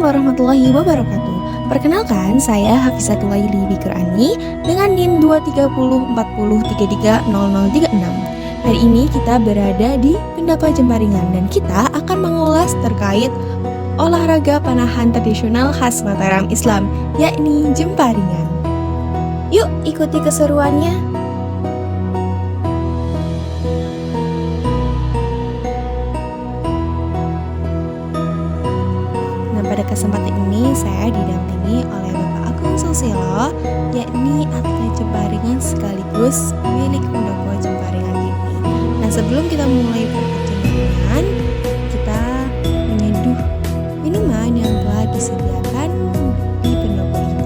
warahmatullahi wabarakatuh. Perkenalkan, saya Hafizatullah Libi Qurani dengan NIM 23040330036. Hari ini kita berada di Pendapa Jemparingan dan kita akan mengulas terkait olahraga panahan tradisional khas Mataram Islam, yakni jemparingan. Yuk ikuti keseruannya. Pada kesempatan ini saya didampingi oleh Bapak Agung Susilo, yakni atlet jemparingan sekaligus milik Pendopo Jemparingan ini. Nah, sebelum kita mulai pertandingan, kita menyeduh minuman yang telah disediakan di pendopo ini.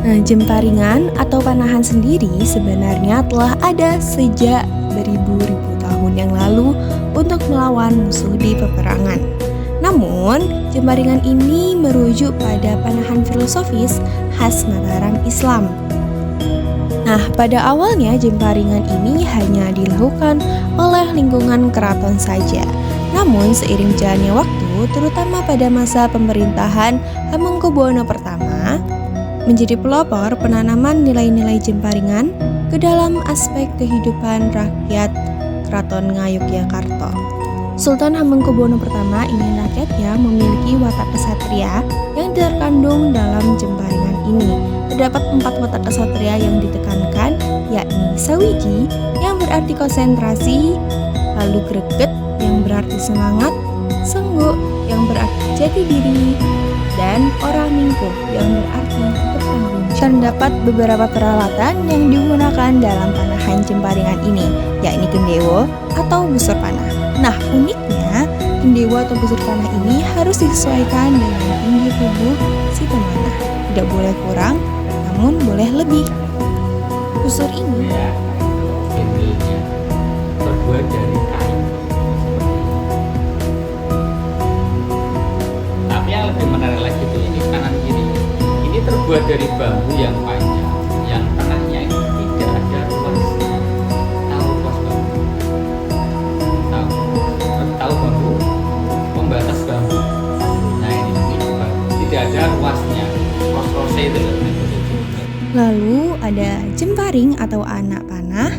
Nah, jemparingan atau panahan sendiri sebenarnya telah ada sejak beribu-ribu tahun yang lalu untuk melawan musuh di peperangan. Namun, jemparingan ini merujuk pada panahan filosofis khas Mataram Islam. Nah, pada awalnya jemparingan ini hanya dilakukan oleh lingkungan keraton saja. Namun, seiring jalannya waktu, terutama pada masa pemerintahan Hamengkubuwono I, menjadi pelopor penanaman nilai-nilai jemparingan ke dalam aspek kehidupan rakyat Keraton Ngayogyakarta. Sultan Hamengkubuwono I ingin rakyatnya memiliki watak kesatria yang terkandung dalam jemparingan ini. Terdapat 4 watak kesatria yang ditekankan, yakni sawiji yang berarti konsentrasi, lalu greget yang berarti semangat, sengguk yang berarti jati diri, dan orang mingkuh yang berarti bertanggung jawab. Terdapat beberapa peralatan yang digunakan dalam panahan jemparingan ini, yakni gendewo atau busur panah. Nah, uniknya, gendewo atau busur panah ini harus disesuaikan dengan tinggi tubuh si pemanah. Tidak boleh kurang, namun boleh lebih. Busur ini terbuat dari kain. Tapi yang lebih menarik lagi itu ini kanan kiri. Ini terbuat dari bambu yang panjang, yang tengahnya itu tidak ada ruas. Tahu ruas bambu? Tahu bambu? Pembatas bambu. Nah ini bambu. Tidak ada ruasnya. Ros-rosnya itu. Lalu ada jemparing atau anak panah.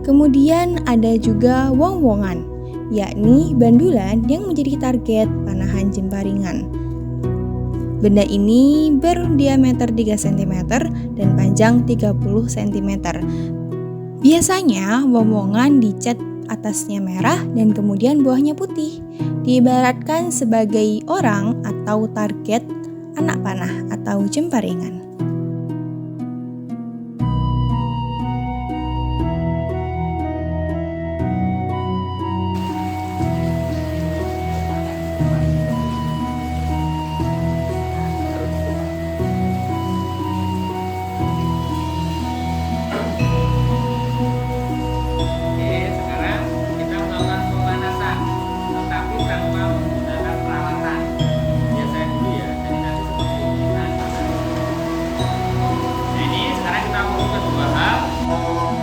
Kemudian ada juga wong-wongan, yakni bandulan yang menjadi target panahan jemparingan. Benda ini berdiameter 3 cm dan panjang 30 cm. Biasanya wong-wongan dicat atasnya merah dan kemudian bawahnya putih. Diibaratkan sebagai orang atau target anak panah atau jemparingan.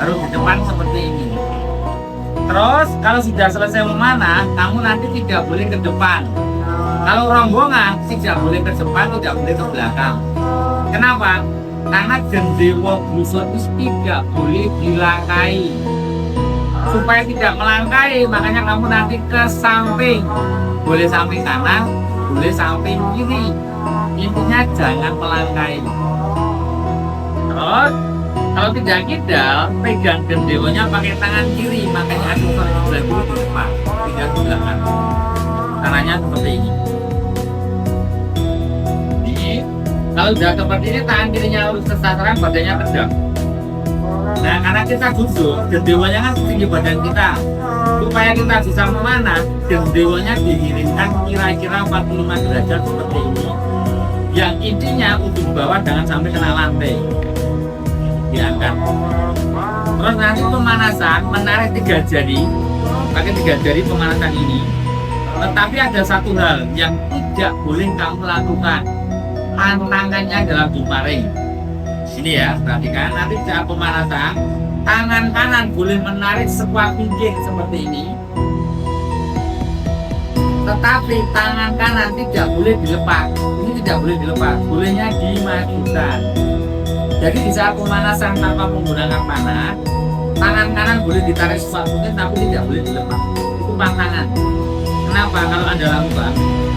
Harus di depan seperti ini. Terus kalau sudah selesai memanah, kamu nanti tidak boleh ke depan. Kalau rombongan tidak boleh ke depan, tidak boleh ke belakang. Kenapa? Karena gendewo busur itu tidak boleh dilangkai. Supaya tidak melangkai, makanya kamu nanti ke samping. Boleh samping kanan, boleh samping kiri. Intinya jangan melangkai. Terus kalau tidak kidal, pegang gendewonya pakai tangan kiri, makanya aku kalau sebelah kiri di depan, tidak di belakang. Tangannya seperti ini. Kalau sudah seperti ini, tangan kirinya lurus ke sasaran, badannya tegak. Nah, karena kita duduk, gendewonya kan tinggi badan kita. Supaya kita bisa memanah, gendewonya digiringkan kira-kira 45 derajat seperti ini. Yang intinya ujung bawah jangan sampai kena lantai. Diangkat. Terus nanti pemanasan menarik 3 jari, pakai 3 jari pemanasan ini. Tetapi ada satu hal yang tidak boleh kamu lakukan, tantangannya dalam jemparing. Ini ya, perhatikan nanti saat pemanasan, tangan kanan boleh menarik sekuat mungkin seperti ini. Tetapi tangan kanan tidak boleh dilepas. Ini tidak boleh dilepas, bolehnya dimajukan. Jadi di saat pemanasan tanpa menggunakan panah, tangan kanan boleh ditarik sekuat mungkin tapi tidak boleh dilepas. Itu pantangan. Kenapa? Kalau Anda lakukan,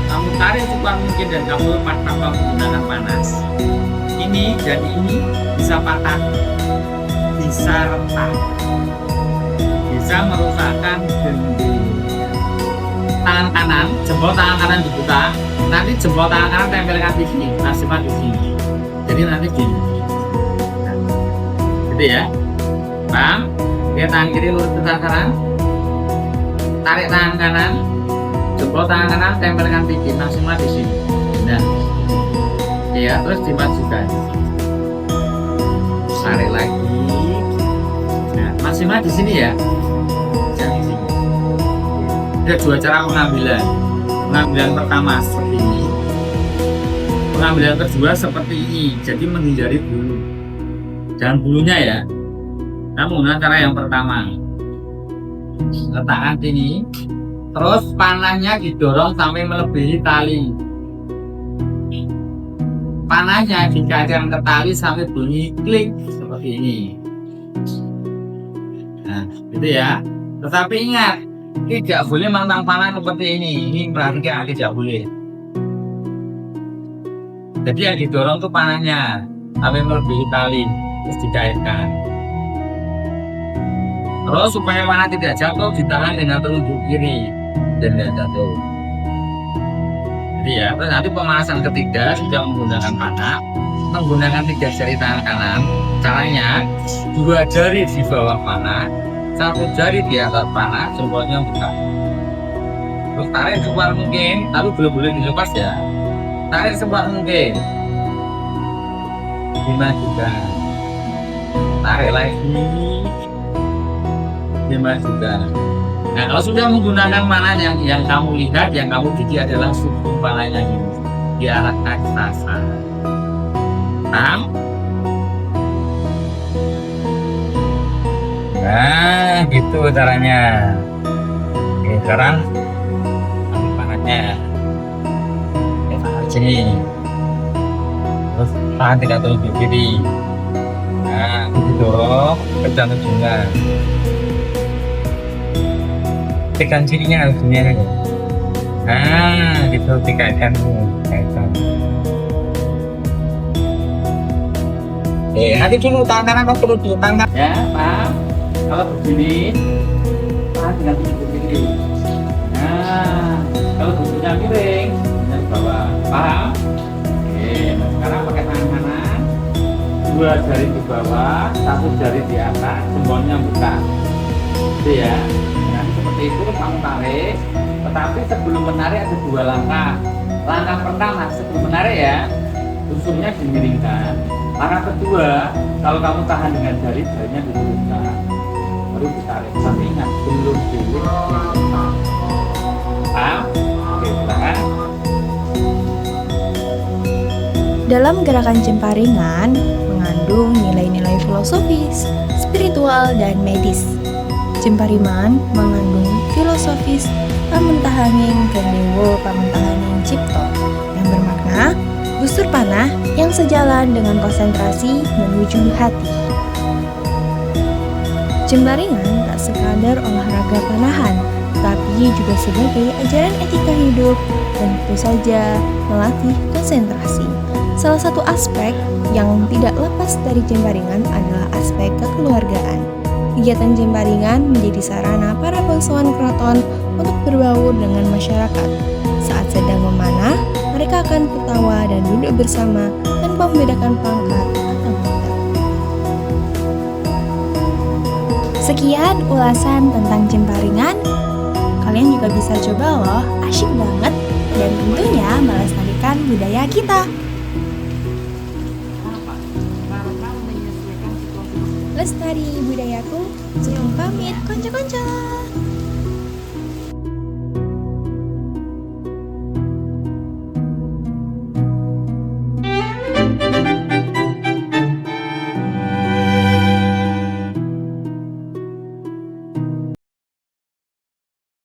kamu tarik sekuat mungkin dan kamu lepas tanpa menggunakan panas, ini dan ini bisa patah, bisa retak, bisa merusakkan sendi. Tangan kanan, jempol tangan kanan dibuka, nanti jempol tangan kanan tempelkan di sini, maksimal di sini. Jadi nanti gini, gitu ya, paham? Oke, tangan kiri lurus ke sasaran, tarik tangan kanan, jempol tangan kanan tempelkan tinggi maksimal di sini. Nah, ya terus dimajukan, tarik lagi. Nah, maksimal di sini ya. Jangan di sini. Ada dua cara pengambilan. Pengambilan pertama seperti ini. Pengambilan kedua seperti ini. Jadi menghindari bulu. Jangan bulunya ya. Namun cara yang pertama, letakkan sini. Terus panahnya didorong sampai melebihi tali. Panahnya dikaitkan ke tali sampai bunyi klik seperti ini. Nah, gitu ya. Tetapi ingat, tidak boleh mantang panah seperti ini. Ini perhatikan, tidak boleh. Jadi yang didorong tuh panahnya sampai melebihi tali, terus dikaitkan. Terus supaya panah tidak jatuh, ditahan dengan telunjuk kiri dan tidak jatuh. Jadi ya, terus nanti pemanasan ketiga sudah menggunakan panah, menggunakan 3 jari tangan kanan. Caranya 2 jari di bawah panah, 1 jari di atas panah, jempolnya buka. Terus tarik sekuat mungkin, tapi belum boleh dilepas ya. Tarik sekuat mungkin. Dimajukan. Tarik lagi. Dimajukan. Nah, kalau sudah menggunakan panah yang kamu lihat, yang kamu bikin adalah suku panahnya ini diarahkan ke sasaran. Paham? Nah, gitu caranya. Oke, sekarang ambil panahnya. Oke, tarik sini. Terus tahan tidak terlalu kiri. Nah, didorong ke ujung-ujungnya. Tekan sininya harus ini. Nah, gitu dikaitkan. Nanti dulu tangan kanan kau perlu di tangan. Ya, paham? Kalau begini, tangan tinggal di kiri. Nah, kalau bentuknya miring, di bawah. Paham? Oke, nah sekarang pakai tangan kanan, 2 jari di bawah, 1 jari di atas, jempolnya buka. Itu ya. Nah, seperti itu kamu tarik. Tetapi sebelum menarik ada 2 langkah. Langkah pertama sebelum menarik ya, tusuknya dimiringkan. Langkah kedua, kalau kamu tahan dengan jarinya diluruskan, baru ditarik. Tapi ingat, belum diluruskan. Paham? Oke, silakan. Dalam gerakan jemparingan mengandung nilai-nilai filosofis, spiritual, dan medis. Jempariman mengandung filosofis pamentahaning kendewo pamentahaning cipto yang bermakna busur panah yang sejalan dengan konsentrasi menuju hati. Jembaringan tak sekadar olahraga panahan, tapi juga sebagai ajaran etika hidup dan tentu saja melatih konsentrasi. Salah satu aspek yang tidak lepas dari jembaringan adalah aspek kekeluargaan. Kegiatan jembaringan menjadi sarana para bangsawan keraton untuk berbaur dengan masyarakat. Saat sedang memanah, mereka akan tertawa dan duduk bersama tanpa membedakan pangkat atau titel. Sekian ulasan tentang jemparingan. Kalian juga bisa coba loh, asyik banget dan tentunya melestarikan budaya kita. Lestari budayaku, sebelum pamit konco-konco.